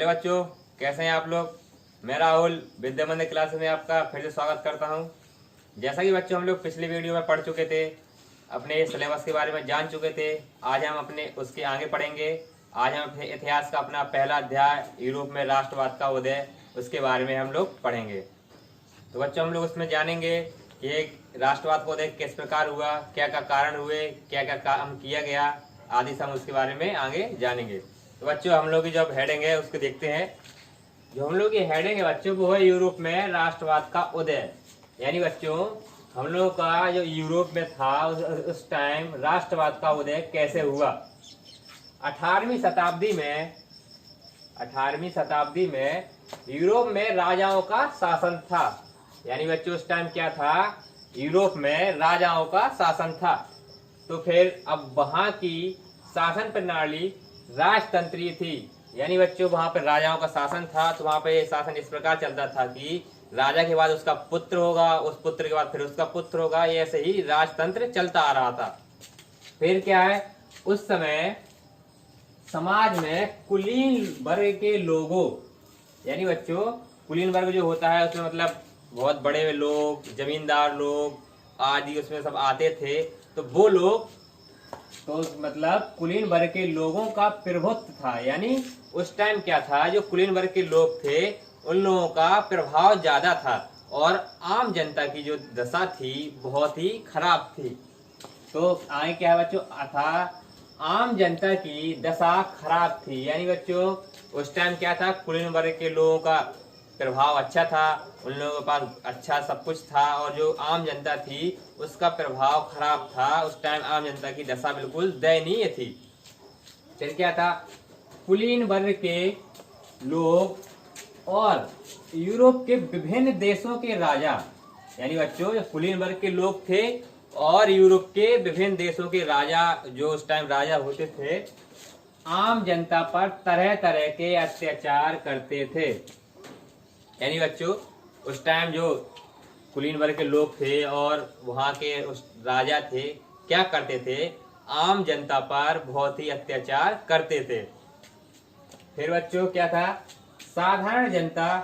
Hello बच्चों, कैसे हैं आप लोग। मैं राहुल विद्या मंदिर क्लास में आपका फिर से स्वागत करता हूं। जैसा कि बच्चों हम लोग पिछले वीडियो में पढ़ चुके थे, अपने सिलेबस के बारे में जान चुके थे। आज हम अपने उसके आगे पढ़ेंगे। आज हम अपने इतिहास का अपना पहला अध्याय यूरोप में राष्ट्रवाद का उदय, उसके बारे में हम लोग पढ़ेंगे। तो बच्चों हम लोग उसमें जानेंगे कि राष्ट्रवाद का उदय किस प्रकार हुआ, क्या क्या कारण हुए, क्या क्या काम किया गया आदि सब उसके बारे में आगे जानेंगे। तो बच्चों हम लोग की जो हेडिंग है उसको देखते हैं। जो हम लोग की हेडिंग है बच्चों वो है यूरोप में राष्ट्रवाद का उदय। यानी बच्चों हम लोग का जो यूरोप में था उस टाइम राष्ट्रवाद का उदय कैसे हुआ। 18वीं शताब्दी में यूरोप में राजाओं का शासन था। यानी बच्चों उस टाइम क्या था, यूरोप में राजाओं का शासन था। तो फिर अब वहां की शासन प्रणाली राजतंत्रीय थी। यानी बच्चों वहां पर राजाओं का शासन था। तो वहां पे शासन इस प्रकार चलता था कि राजा के बाद उसका पुत्र होगा, उस पुत्र के बाद फिर उसका पुत्र होगा, ये ऐसे ही राजतंत्र चलता आ रहा था। फिर क्या है, उस समय समाज में कुलीन वर्ग के लोगों, यानी बच्चों कुलीन वर्ग जो होता है उसमें मतलब बहुत बड़े लोग, जमींदार लोग आदि उसमें सब आते थे। तो वो लोग तो मतलब कुलीन वर्ग के लोगों का प्रभुत्व था। यानी उस टाइम क्या था, जो कुलीन वर्ग के लोग थे उन लोगों का प्रभाव ज्यादा था और आम जनता की जो दशा थी बहुत ही खराब थी। तो आगे क्या है बच्चों था, आम जनता की दशा खराब थी। यानी बच्चों उस टाइम क्या था, कुलीन वर्ग के लोगों का प्रभाव अच्छा था, उन लोगों के पास अच्छा सब कुछ था, और जो आम जनता थी उसका प्रभाव खराब था। उस टाइम आम जनता की दशा बिल्कुल दयनीय थी। फिर क्या था, कुलीन वर्ग के लोग और यूरोप के विभिन्न देशों के राजा, यानी बच्चों जो कुलीन वर्ग के लोग थे और यूरोप के विभिन्न देशों के राजा जो उस टाइम राजा होते थे, आम जनता पर तरह तरह के अत्याचार करते थे। यानी बच्चों उस टाइम जो कुलीन वर्ग के लोग थे और वहां के उस राजा थे क्या करते थे, आम जनता पर बहुत ही अत्याचार करते थे। फिर बच्चों क्या था, साधारण जनता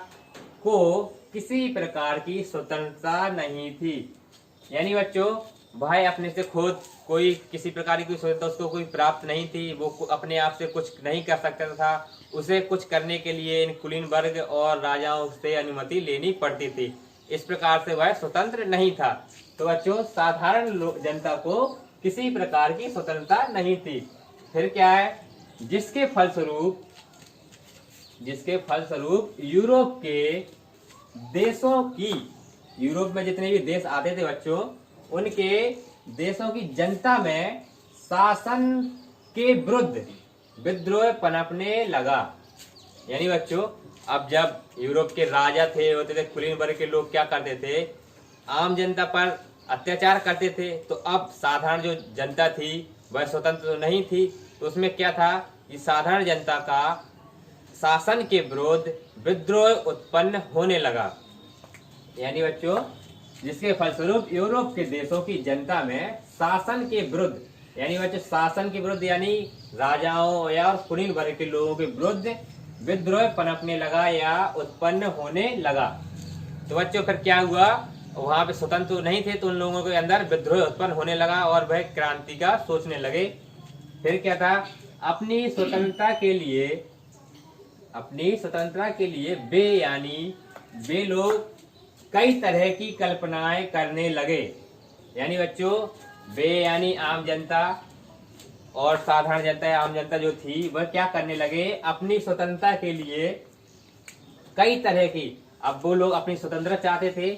को किसी प्रकार की स्वतंत्रता नहीं थी। यानी बच्चों भाई अपने से खुद कोई किसी प्रकार की स्वतंत्रता उसको कोई प्राप्त नहीं थी। वो अपने आप से कुछ नहीं कर सकता था। उसे कुछ करने के लिए इन कुलीन वर्ग और राजाओं से अनुमति लेनी पड़ती थी। इस प्रकार से वह स्वतंत्र नहीं था। तो बच्चों साधारण जनता को किसी प्रकार की स्वतंत्रता नहीं थी। फिर क्या है, जिसके फलस्वरूप यूरोप के देशों की, यूरोप में जितने भी देश आते थे बच्चों, उनके देशों की जनता में शासन के विरुद्ध विद्रोह पनपने लगा। यानी बच्चों अब जब यूरोप के राजा थे होते थे, कुलीन वर्ग के लोग क्या करते थे, आम जनता पर अत्याचार करते थे। तो अब साधारण जो जनता थी वह स्वतंत्र तो नहीं थी। तो उसमें क्या था कि साधारण जनता का शासन के विरुद्ध विद्रोह उत्पन्न होने लगा। यानी बच्चों जिसके फलस्वरूप यूरोप के देशों की जनता में शासन के विरुद्ध, यानी बच्चों शासन के विरुद्ध यानी राजाओं या कुलीन वर्ग के लोगों के विरुद्ध विद्रोह पनपने लगा या उत्पन्न होने लगा। तो बच्चों फिर क्या हुआ, वहां पे स्वतंत्र तो नहीं थे तो उन लोगों के अंदर विद्रोह उत्पन्न होने लगा और वह क्रांति का सोचने लगे। फिर क्या था, अपनी स्वतंत्रता के लिए वे लोग कई तरह की कल्पनाएं करने लगे। यानी बच्चों वे यानी आम जनता और साधारण जनता या आम जनता जो थी वह क्या करने लगे, अपनी स्वतंत्रता के लिए कई तरह की, अब वो लोग अपनी स्वतंत्रता चाहते थे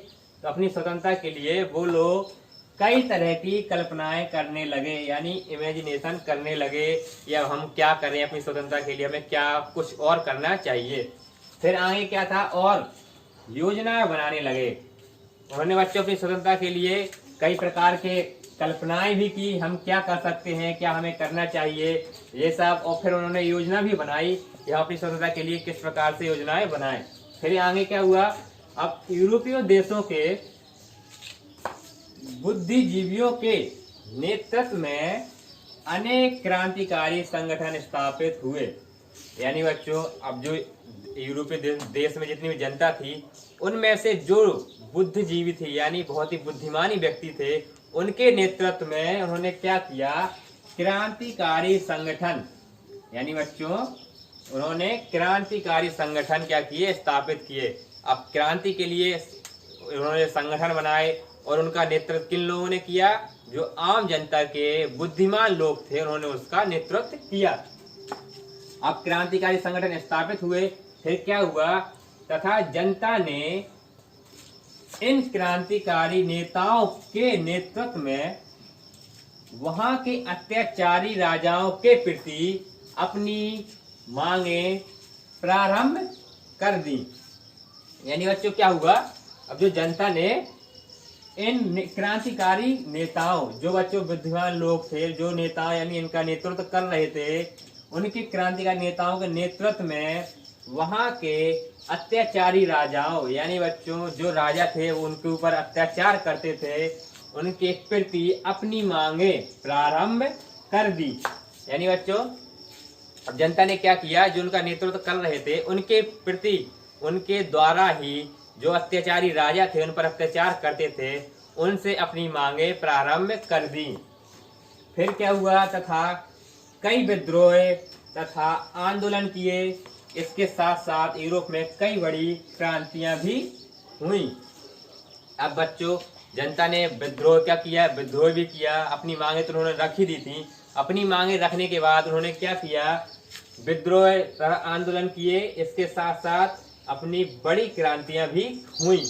तो अपनी स्वतंत्रता के लिए वो लोग कई तरह की कल्पनाएं करने लगे, यानी इमेजिनेशन करने लगे, या हम क्या करें अपनी स्वतंत्रता के लिए, हमें क्या कुछ और करना चाहिए। फिर आगे क्या था, और योजनाएं बनाने लगे। उन्होंने बच्चों अपनी स्वतंत्रता के लिए कई प्रकार के कल्पनाएं भी की, हम क्या कर सकते हैं, क्या हमें करना चाहिए ये सब। और फिर उन्होंने योजना भी बनाई कि हम अपनी स्वतंत्रता के लिए किस प्रकार से योजनाएं बनाएं। फिर आगे क्या हुआ, अब यूरोपीय देशों के बुद्धिजीवियों के नेतृत्व में अनेक क्रांतिकारी संगठन स्थापित हुए। यानी बच्चों अब जो यूरोपीय देश में जितनी भी जनता थी, उनमें से जो बुद्धिजीवी थे यानी बहुत ही बुद्धिमानी व्यक्ति थे, उनके नेतृत्व में उन्होंने क्या किया, क्रांतिकारी संगठन, यानी बच्चों उन्होंने क्रांतिकारी संगठन क्या किए, स्थापित किए। अब क्रांति के लिए उन्होंने संगठन बनाए और उनका नेतृत्व किन लोगों ने किया, जो आम जनता के बुद्धिमान लोग थे, उन्होंने उसका नेतृत्व किया। अब क्रांतिकारी संगठन स्थापित हुए, फिर क्या हुआ, तथा जनता ने इन क्रांतिकारी नेताओं के नेतृत्व में वहां के अत्याचारी राजाओं के प्रति अपनी मांगे प्रारंभ कर दी। यानी बच्चों क्या हुआ, अब जो जनता ने इन क्रांतिकारी नेताओं, जो बच्चों बुद्धिमान लोग थे, जो नेता यानी इनका नेतृत्व कर रहे थे, उनके क्रांतिकारी नेताओं के नेतृत्व में वहां के अत्याचारी राजाओं, यानी बच्चों जो राजा थे वो उनके ऊपर अत्याचार करते थे, उनके प्रति अपनी मांगे प्रारंभ कर दी। यानी बच्चों अब जनता ने क्या किया, जो उनका नेतृत्व कर रहे थे उनके प्रति, उनके द्वारा ही जो अत्याचारी राजा थे उन पर अत्याचार करते थे, उनसे अपनी मांगे प्रारंभ कर दी। फिर क्या हुआ, तथा कई विद्रोह तथा आंदोलन किए। इसके साथ साथ यूरोप में कई बड़ी क्रांतियां भी हुई। अब बच्चों जनता ने विद्रोह क्या किया, विद्रोह भी किया, अपनी मांगे तो उन्होंने रख ही दी थी। अपनी मांगे रखने के बाद उन्होंने क्या किया, विद्रोह आंदोलन किए। इसके साथ साथ अपनी बड़ी क्रांतियां भी हुई।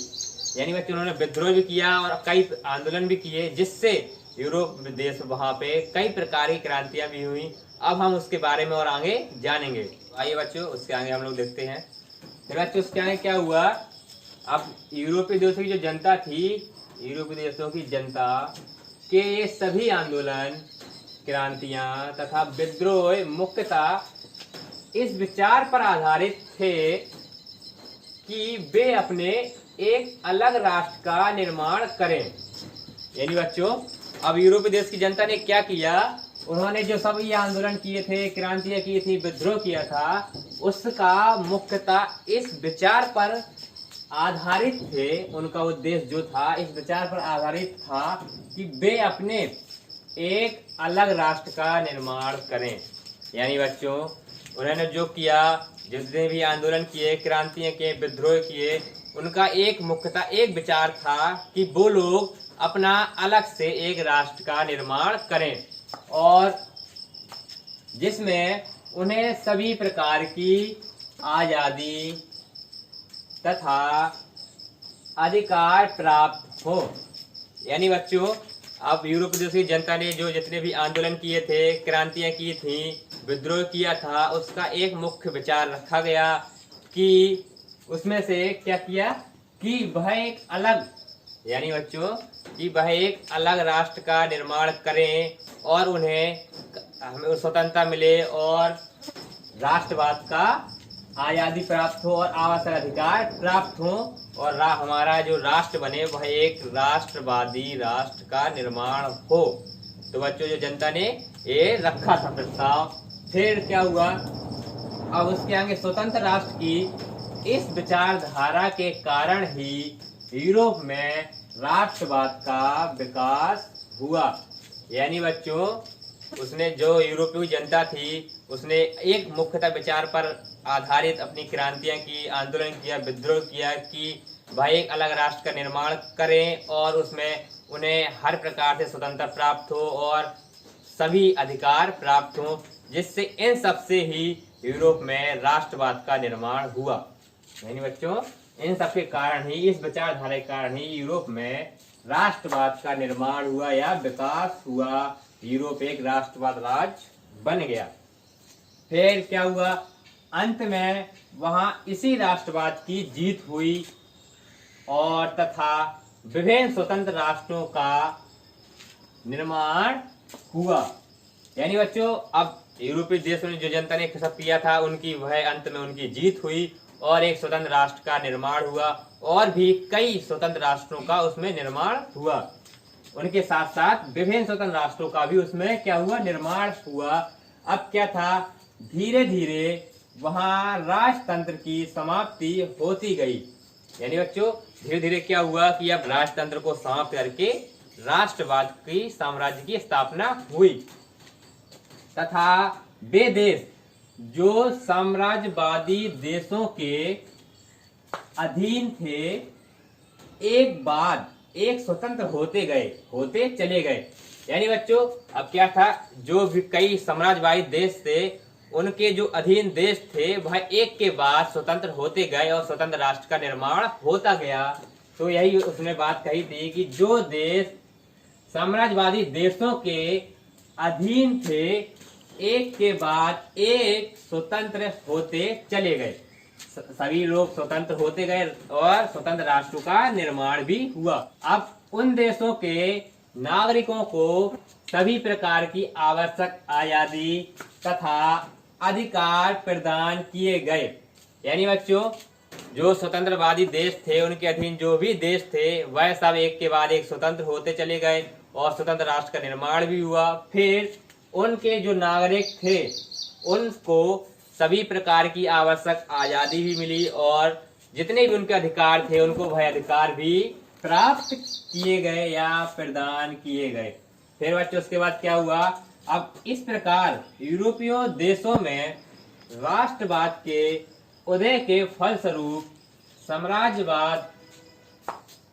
यानी बच्चों उन्होंने विद्रोह भी किया और कई आंदोलन भी किए, जिससे यूरोप देश वहां पे कई प्रकार की क्रांतियां भी हुई। अब हम उसके बारे में और आगे जानेंगे। आइए बच्चों उसके आगे हम लोग देखते हैं। फिर बच्चों उसके आगे क्या हुआ, अब यूरोपीय देशों की जो जनता थी, यूरोपीय देशों की जनता के ये सभी आंदोलन, क्रांतियां तथा विद्रोह मुख्यतः इस विचार पर आधारित थे कि वे अपने एक अलग राष्ट्र का निर्माण करें। यानी बच्चों अब यूरोपीय देश की जनता ने क्या किया, उन्होंने जो सब ये आंदोलन किए थे, क्रांतियां की थी, विद्रोह किया था, उसका मुख्यतः इस विचार पर आधारित थे। उनका उद्देश्य जो था इस विचार पर आधारित था कि वे अपने एक अलग राष्ट्र का निर्माण करें। यानी बच्चों उन्होंने जो किया, जितने भी आंदोलन किए, क्रांतियां किए, विद्रोह किए, उनका एक मुख्यतः एक विचार था कि वो लोग अपना अलग से एक राष्ट्र का निर्माण करें और जिसमें उन्हें सभी प्रकार की आजादी तथा अधिकार प्राप्त हो। यानी बच्चों अब यूरोपीय देश की जनता ने जो जितने भी आंदोलन किए थे, क्रांतियां की थी, विद्रोह किया था, उसका एक मुख्य विचार रखा गया कि उसमें से क्या किया कि वह एक अलग, यानी बच्चों कि वह एक अलग राष्ट्र का निर्माण करें और उन्हें हमें स्वतंत्रता मिले और राष्ट्रवाद का आजादी प्राप्त हो और आवश्यक अधिकार प्राप्त हो और हमारा जो राष्ट्र बने वह एक राष्ट्रवादी राष्ट्र का निर्माण हो। तो बच्चों जो जनता ने ये रखा था प्रस्ताव। फिर क्या हुआ, अब उसके आगे स्वतंत्र राष्ट्र की इस विचारधारा के कारण ही यूरोप में राष्ट्रवाद का विकास हुआ। यानी बच्चों उसने जो यूरोपीय जनता थी उसने एक मुख्यतः विचार पर आधारित अपनी क्रांतियां की, आंदोलन किया, विद्रोह किया कि भाई एक अलग राष्ट्र का निर्माण करें और उसमें उन्हें हर प्रकार से स्वतंत्रता प्राप्त हो और सभी अधिकार प्राप्त हो, जिससे इन सब से ही यूरोप में राष्ट्रवाद का निर्माण हुआ। यानी बच्चों इन सब के कारण ही, इस विचारधारा के कारण ही यूरोप में राष्ट्रवाद का निर्माण हुआ या विकास हुआ। यूरोप एक राष्ट्रवाद राज्य बन गया। फिर क्या हुआ, अंत में वहां इसी राष्ट्रवाद की जीत हुई और तथा विभिन्न स्वतंत्र राष्ट्रों का निर्माण हुआ। यानी बच्चों अब यूरोपीय देशों ने जो जनता ने सब किया था उनकी वह अंत में उनकी जीत हुई और एक स्वतंत्र राष्ट्र का निर्माण हुआ और भी कई स्वतंत्र राष्ट्रों का उसमें निर्माण हुआ। उनके साथ साथ विभिन्न स्वतंत्र राष्ट्रों का भी उसमें क्या हुआ, निर्माण हुआ। अब क्या था, धीरे धीरे वहां राजतंत्र की समाप्ति होती गई। यानी बच्चों धीरे धीरे क्या हुआ कि अब राजतंत्र को समाप्त करके राष्ट्रवाद की साम्राज्य की स्थापना हुई तथा वे देश जो साम्राज्यवादी देशों के अधीन थे एक बाद एक स्वतंत्र होते चले गए। यानी बच्चों अब क्या था, जो भी कई साम्राज्यवादी देश थे उनके जो अधीन देश थे वह एक के बाद स्वतंत्र होते गए और स्वतंत्र राष्ट्र का निर्माण होता गया। तो यही उसने बात कही थी कि जो देश साम्राज्यवादी देशों के अधीन थे एक के बाद एक स्वतंत्र होते चले गए। सभी लोग स्वतंत्र होते गए और स्वतंत्र राष्ट्रों का निर्माण भी हुआ। अब उन देशों के नागरिकों को सभी प्रकार की आवश्यक आजादी तथा अधिकार प्रदान किए गए। यानी बच्चों जो स्वतंत्रवादी देश थे उनके अधीन जो भी देश थे वह सब एक के बाद एक स्वतंत्र होते चले गए और स्वतंत्र राष्ट्र का निर्माण भी हुआ। फिर उनके जो नागरिक थे उनको सभी प्रकार की आवश्यक आजादी भी मिली और जितने भी उनके अधिकार थे उनको वह अधिकार भी प्राप्त किए गए या प्रदान किए गए। फिर बच्चों उसके बाद क्या हुआ, अब इस प्रकार यूरोपीय देशों में राष्ट्रवाद के उदय के फलस्वरूप साम्राज्यवाद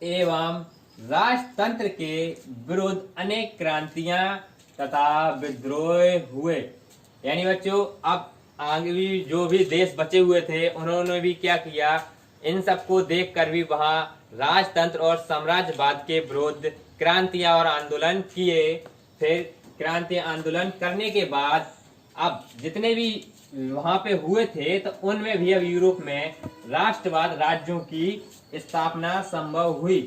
एवं राजतंत्र के विरुद्ध अनेक क्रांतियां तथा विद्रोह हुए। यानी बच्चों अब आगे भी जो भी देश बचे हुए थे उन्होंने भी क्या किया, इन सबको देखकर भी वहां राजतंत्र और साम्राज्यवाद के विरुद्ध क्रांतियां और आंदोलन किए। फिर क्रांति आंदोलन करने के बाद अब जितने भी वहां पे हुए थे तो उनमें भी अब यूरोप में राष्ट्रवाद राज्यों की स्थापना संभव हुई।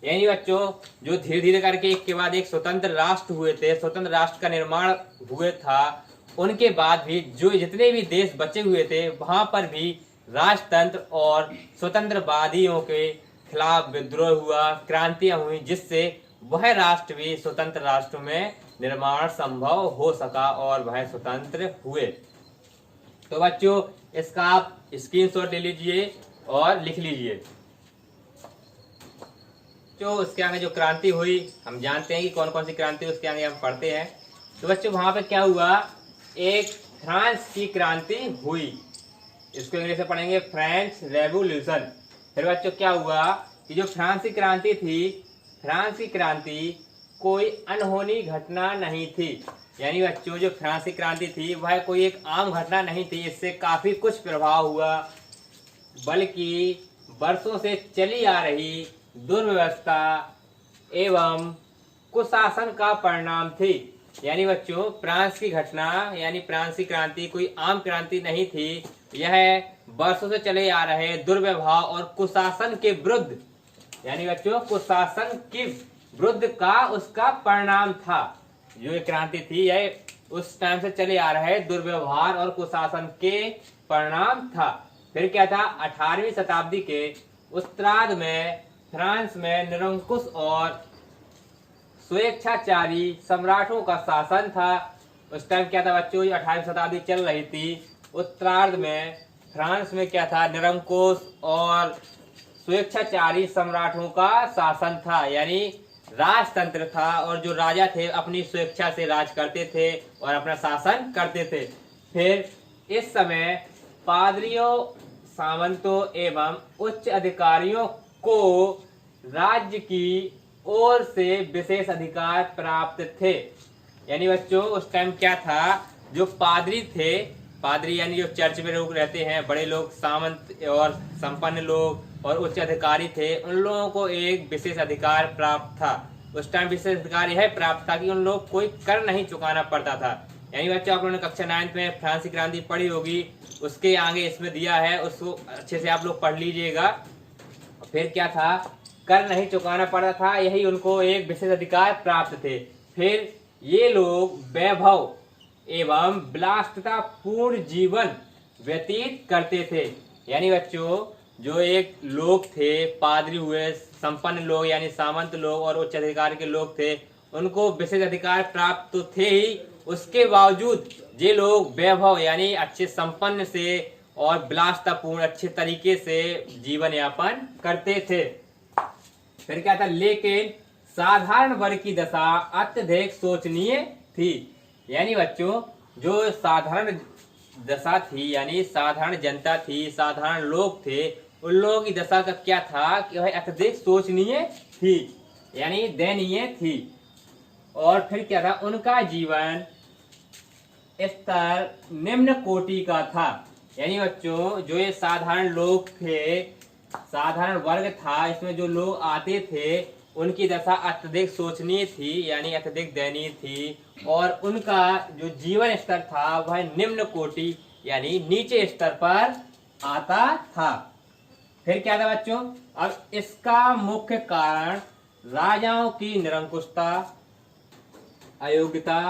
यानी बच्चों जो धीरे धीरे करके एक के बाद एक स्वतंत्र राष्ट्र हुए थे, स्वतंत्र राष्ट्र का निर्माण हुए था, उनके बाद भी जो जितने भी देश बचे हुए थे वहां पर भी राजतंत्र और स्वतंत्रवादियों के खिलाफ विद्रोह हुआ, क्रांतियां हुई, जिससे वह राष्ट्र भी स्वतंत्र राष्ट्र में निर्माण संभव हो सका और वह स्वतंत्र हुए। तो बच्चों इसका आप स्क्रीनशॉट ले लीजिए और लिख लीजिए। जो उसके आगे जो क्रांति हुई हम जानते हैं कि कौन कौन सी क्रांति उसके आगे हम पढ़ते हैं। तो बच्चों वहां पे क्या हुआ, एक फ्रांस की क्रांति हुई, इसको इंग्लिश में पढ़ेंगे फ्रेंच रेवोल्यूशन। फिर बच्चों क्या हुआ कि जो फ्रांस की क्रांति थी, फ्रांस की क्रांति कोई अनहोनी घटना नहीं थी। यानी बच्चों जो फ्रांस की क्रांति थी वह कोई एक आम घटना नहीं थी, इससे काफी कुछ प्रभाव हुआ, बल्कि वर्षों से चली आ रही दुर्व्यवस्था एवं कुशासन का परिणाम थी। यानी बच्चों फ्रांस की घटना यानी फ्रांस की क्रांति कोई आम क्रांति नहीं थी, यह वर्षों से चले आ रहे दुर्व्यवहार और कुशासन के विरुद्ध, यानी बच्चों कुशासन के विरुद्ध का उसका परिणाम था। जो ये क्रांति थी यह उस टाइम से चले आ रहे दुर्व्यवहार और कुशासन के परिणाम था। फिर क्या था, 18वीं शताब्दी के उत्तरार्ध में फ्रांस में निरंकुश और स्वेच्छाचारी सम्राटों का शासन था। उस टाइम क्या था बच्चों, 18वीं शताब्दी चल रही थी, उत्तरार्ध में फ्रांस में क्या था, निरंकुश और स्वेच्छाचारी सम्राटों का शासन था, यानी राजतंत्र था और जो राजा थे अपनी स्वेच्छा से राज करते थे और अपना शासन करते थे। फिर इस समय पादरियों, सामंतों एवं उच्च अधिकारियों को राज्य की ओर से विशेष अधिकार प्राप्त थे। यानी बच्चों उस टाइम क्या था, जो पादरी थे, पादरी यानी जो चर्च में लोग रहते हैं, बड़े लोग, सामंत और संपन्न लोग और उच्च अधिकारी थे, उन लोगों को एक विशेष अधिकार प्राप्त था। उस टाइम विशेष अधिकार यह प्राप्त था कि उन लोग कोई कर नहीं चुकाना पड़ता था। यानी बच्चों आप लोगों ने कक्षा 9 में फ्रांस की क्रांति पढ़ी होगी, उसके आगे इसमें दिया है, उसको अच्छे से आप लोग पढ़ लीजिएगा। फिर क्या था, कर नहीं चुकाना पड़ता था, यही उनको एक विशेष अधिकार प्राप्त थे। फिर ये लोग वैभव एवं विलासिता पूर्ण जीवन व्यतीत करते थे। यानी बच्चों जो एक लोग थे, पादरी हुए, संपन्न लोग यानी सामंत लोग और उच्च अधिकार के लोग थे, उनको विशेष अधिकार प्राप्त तो थे ही उसके बावजूद ये लोग वैभव यानी अच्छे संपन्न से और विलासतापूर्ण अच्छे तरीके से जीवन यापन करते थे। फिर क्या था, लेकिन साधारण वर्ग की दशा अत्यधिक शोचनीय थी। यानी बच्चों जो साधारण दशा थी यानी साधारण जनता थी, साधारण लोग थे, उन लोगों की दशा का क्या था कि वह अत्यधिक शोचनीय थी यानी दयनीय थी। और फिर क्या था, उनका जीवन स्तर निम्न कोटि का था। यानी बच्चों जो ये साधारण लोग थे, साधारण वर्ग था, इसमें जो लोग आते थे उनकी दशा अत्यधिक शोचनीय थी यानी अत्यधिक दयनीय थी। और उनका जो जीवन स्तर था वह निम्न कोटि यानी नीचे स्तर पर आता था। फिर क्या था बच्चों, अब इसका मुख्य कारण राजाओं की निरंकुशता, अयोग्यता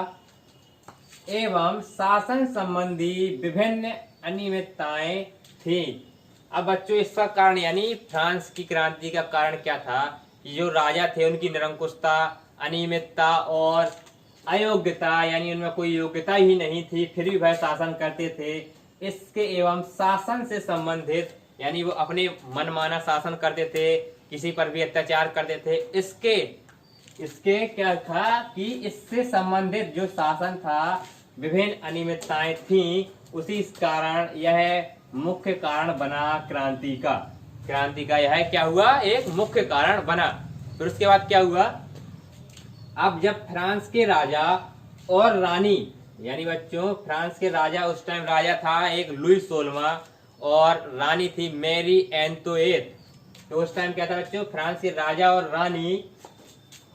एवं शासन संबंधी विभिन्न अनियमितताएं थी। अब बच्चों इसका कारण यानी फ्रांस की क्रांति का कारण क्या था कि जो राजा थे उनकी निरंकुशता, अनियमितता और अयोग्यता यानी उनमें कोई योग्यता ही नहीं थी, फिर भी वह शासन करते थे। इसके एवं शासन से संबंधित यानी वो अपने मनमाना शासन करते थे, किसी पर भी अत्याचार करते थे। इसके क्या था कि इससे संबंधित जो शासन था विभिन्न अनियमितताएं थी, उसी कारण यह मुख्य कारण बना क्रांति का यह क्या हुआ, एक मुख्य कारण बना। फिर उसके बाद क्या हुआ, अब जब फ्रांस के राजा और रानी यानी बच्चों फ्रांस के राजा उस टाइम राजा था एक लुई 16वां और रानी थी मैरी एंतोएट। तो उस टाइम क्या था बच्चों, फ्रांस के राजा और रानी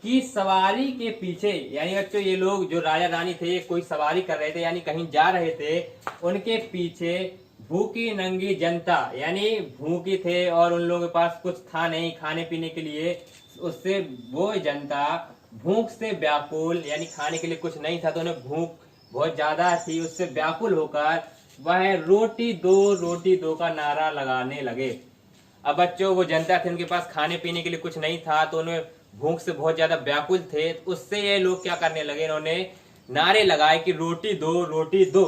की सवारी के पीछे यानी बच्चों ये लोग जो राजा रानी थे कोई सवारी कर रहे थे यानी कहीं जा रहे थे, उनके पीछे भूखी नंगी जनता यानी भूखी थे और उन लोगों के पास कुछ था नहीं खाने पीने के लिए, उससे वो जनता भूख से व्याकुल यानी खाने के लिए कुछ नहीं था तो उन्हें भूख बहुत ज्यादा थी, उससे व्याकुल होकर वह रोटी दो का नारा लगाने लगे। अब बच्चों वो जनता थी उनके पास खाने पीने के लिए कुछ नहीं था तो उन्हें भूख से बहुत ज्यादा व्याकुल थे, उससे ये लोग क्या करने लगे, इन्होंने नारे लगाए कि रोटी दो,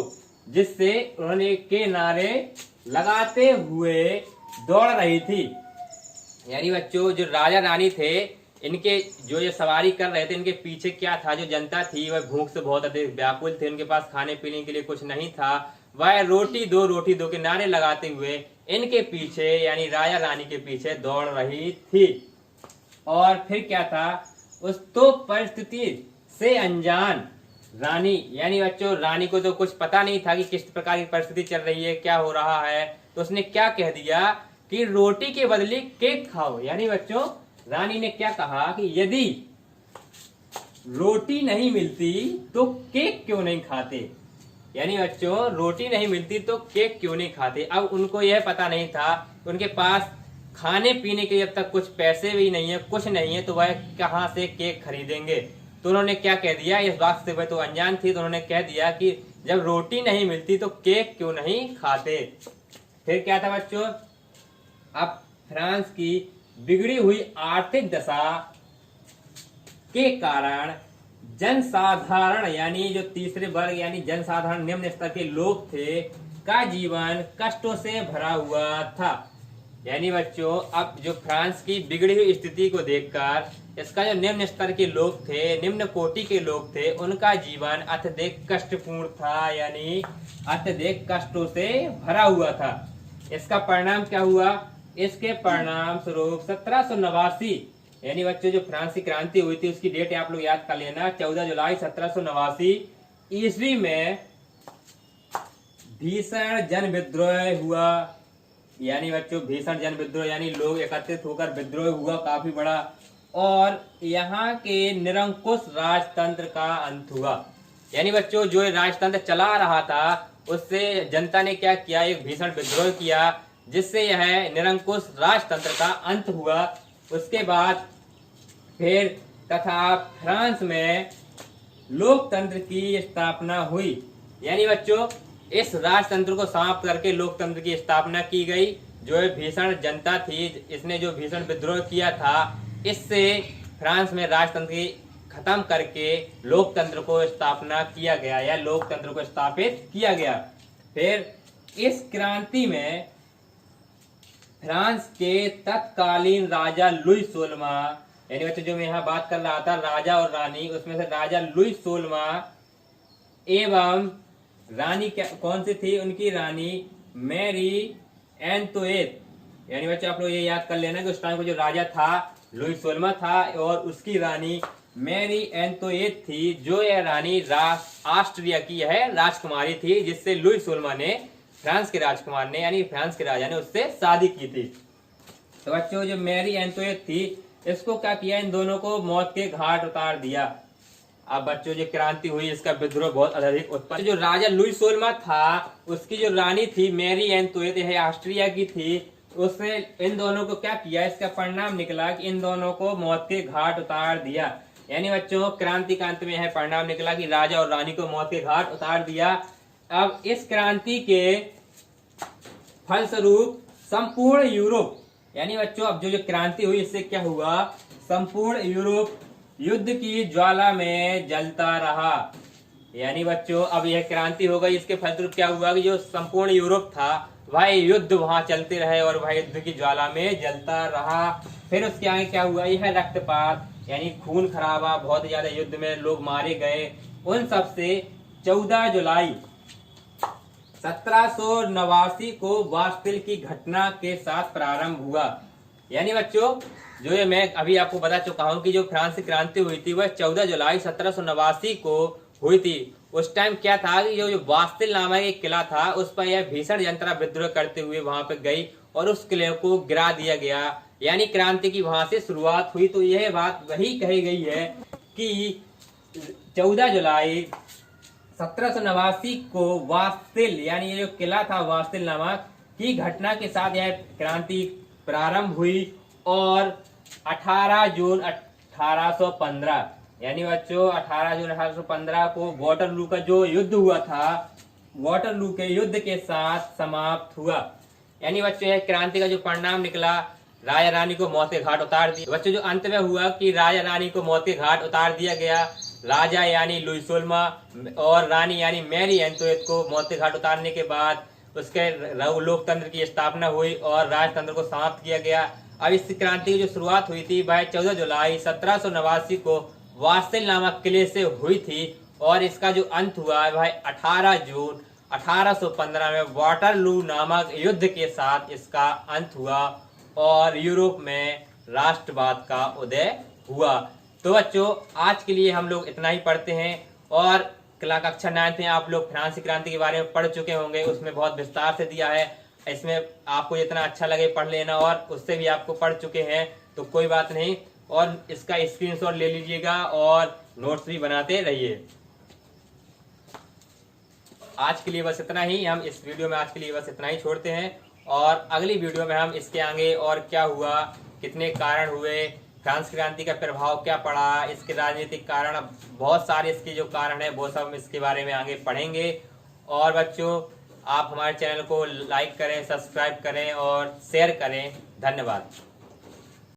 जिससे उन्होंने के नारे लगाते हुए दौड़ रही थी। यानी बच्चों जो राजा रानी थे इनके जो ये सवारी कर रहे थे इनके पीछे क्या था, जो जनता थी वह भूख से बहुत अधिक व्याकुल थे, उनके पास खाने पीने के लिए कुछ नहीं था, वह रोटी दो के नारे लगाते हुए इनके पीछे यानी राजा रानी के पीछे दौड़ रही थी। और फिर क्या था, उस तो परिस्थिति से अनजान रानी यानी बच्चों रानी को तो कुछ पता नहीं था कि किस प्रकार की परिस्थिति चल रही है, क्या हो रहा है, तो उसने क्या कह दिया कि रोटी के बदले केक खाओ। यानी बच्चों रानी ने क्या कहा कि यदि रोटी नहीं मिलती तो केक क्यों नहीं खाते, यानी बच्चों रोटी नहीं मिलती तो केक क्यों नहीं खाते। अब उनको यह पता नहीं था, उनके पास खाने पीने के जब तक कुछ पैसे भी नहीं है, कुछ नहीं है, तो वह कहां से केक खरीदेंगे। तो उन्होंने क्या कह दिया, इस बात से वह तो अनजान थी, तो उन्होंने कह दिया कि जब रोटी नहीं मिलती तो केक क्यों नहीं खाते। फिर क्या था बच्चों, अब फ्रांस की बिगड़ी हुई आर्थिक दशा के कारण जनसाधारण यानी जो तीसरे वर्ग यानी जनसाधारण निम्न स्तर के लोग थे का जीवन कष्टों से भरा हुआ था। यानी बच्चों अब जो फ्रांस की बिगड़ी हुई स्थिति को देखकर इसका जो निम्न स्तर के लोग थे, निम्न कोटि के लोग थे, उनका जीवन अत्यधिक कष्टपूर्ण था यानी अत्यधिक कष्टों से भरा हुआ था। इसका परिणाम क्या हुआ, इसके परिणाम स्वरूप 1789 यानी बच्चों जो फ्रांस की क्रांति हुई थी उसकी डेट आप लोग याद कर लेना, 14 जुलाई 1789 ईस्वी में भीषण जन विद्रोह हुआ। यानी बच्चों भीषण जन विद्रोह यानी लोग एकत्रित होकर विद्रोह हुआ काफी बड़ा, और यहाँ के निरंकुश राजतंत्र का अंत हुआ। यानी बच्चों जो राजतंत्र चला रहा था उससे जनता ने क्या किया, एक भीषण विद्रोह किया जिससे यह निरंकुश राजतंत्र का अंत हुआ। उसके बाद फिर तथा फ्रांस में लोकतंत्र की स्थापना हुई। यानी बच्चों इस राजतंत्र को समाप्त करके लोकतंत्र की स्थापना की गई। जो भीषण जनता थी, इसने जो भीषण विद्रोह किया था, इससे फ्रांस में राजतंत्र की खत्म करके लोकतंत्र को स्थापना किया गया या लोकतंत्र को स्थापित किया गया। फिर इस क्रांति में फ्रांस के तत्कालीन राजा लुई 16वां, यानी बच्चों जो मैं यहाँ बात कर रहा था राजा और रानी, उसमें से राजा लुई 16वां एवं रानी क्या कौन सी थी, उनकी रानी मैरी एंतोएट। यानी बच्चों आप लोग ये याद कर लेना कि उस टाइम को जो राजा था लुई 16वां था और उसकी रानी मैरी एंतोएट थी, जो यह रानी ऑस्ट्रिया की है राजकुमारी थी, जिससे लुई 16वां ने फ्रांस के राजकुमार ने यानी फ्रांस के राजा ने उससे शादी की थी। तो बच्चों जो मैरी एंतोएट थी, इसको क्या किया, इन दोनों को मौत के घाट उतार दिया। अब बच्चों जो क्रांति हुई इसका विद्रोह बहुत अधिक उत्पन्न। जो राजा लुई 16वां था, उसकी जो रानी थी मैरी एंतोएट, यह ऑस्ट्रिया की थी, उसने इन दोनों को क्या किया, इसका परिणाम निकला कि इन दोनों को मौत के घाट उतार दिया। यानी बच्चों क्रांति का अंत में यह परिणाम निकला कि राजा और रानी को मौत के घाट उतार दिया। अब इस क्रांति के फलस्वरूप संपूर्ण यूरोप, यानी बच्चों अब जो क्रांति हुई इससे क्या हुआ, संपूर्ण यूरोप युद्ध की ज्वाला में जलता रहा। यानी बच्चों अब यह क्रांति हो गई, इसके फलस्वरूप क्या हुआ कि जो संपूर्ण यूरोप था वह युद्ध वहां चलते रहे और वह युद्ध की ज्वाला में जलता रहा। फिर उसके आगे क्या हुआ, यह रक्तपात यानी खून खराबा, बहुत ज्यादा युद्ध में लोग मारे गए। उन सब से 14 जुलाई 1789 को बास्तिल की घटना के साथ प्रारंभ हुआ। यानी बच्चों जो ये मैं अभी आपको बता चुका हूं कि जो फ्रांस की क्रांति हुई थी वह 14 जुलाई 1789 को हुई थी। उस टाइम क्या था कि जो बास्तिल नामक एक किला था उस पर यह भीषण जनता विद्रोह करते हुए वहां पे गई और उस किले को गिरा दिया गया। यानी क्रांति की वहां से शुरुआत हुई। तो यह बात वही कही गई है कि 14 जुलाई 1789 को बास्तिल यानी ये जो किला था बास्तिल नामक की घटना के साथ यह क्रांति प्रारंभ हुई और 18 जून 1815 यानी बच्चों 18 जून 1815 को वाटरलू का जो युद्ध हुआ था, वाटरलू के युद्ध के साथ समाप्त हुआ। यानी बच्चों यह क्रांति का जो परिणाम निकला, राजा रानी को मौत के घाट उतार दिया। बच्चों जो अंत में हुआ कि राजा रानी को मौत के घाट उतार दिया गया। राजा यानी लुई 16वां और रानी यानी मैरी एंतोएट को मौत के घाट उतारने के बाद उसके लोकतंत्र की स्थापना हुई और राजतंत्र को समाप्त किया गया। अब इस क्रांति की जो शुरुआत हुई थी वह 14 जुलाई 1789 को बास्तिल नामक किले से हुई थी और इसका जो अंत हुआ वह 18 जून 1815 में वाटरलू नामक युद्ध के साथ इसका अंत हुआ और यूरोप में राष्ट्रवाद का उदय हुआ। तो बच्चों आज के लिए हम लोग इतना ही पढ़ते हैं और कक्षा 9 में आप लोग फ्रांस की क्रांति के बारे में पढ़ चुके होंगे, उसमें बहुत विस्तार से दिया है। इसमें आपको जितना अच्छा लगे पढ़ लेना और उससे भी आपको पढ़ चुके हैं तो कोई बात नहीं, और इसका स्क्रीनशॉट ले लीजिएगा और नोट्स भी बनाते रहिए। आज के लिए बस इतना ही, हम इस वीडियो में आज के लिए बस इतना ही छोड़ते हैं और अगली वीडियो में हम इसके आगे और क्या हुआ, कितने कारण हुए, फ्रांस क्रांति का प्रभाव क्या पड़ा, इसके राजनीतिक कारण, बहुत सारे इसके जो कारण है वो सब इसके बारे में आगे पढ़ेंगे। और बच्चों आप हमारे चैनल को लाइक करें, सब्सक्राइब करें और शेयर करें। धन्यवाद।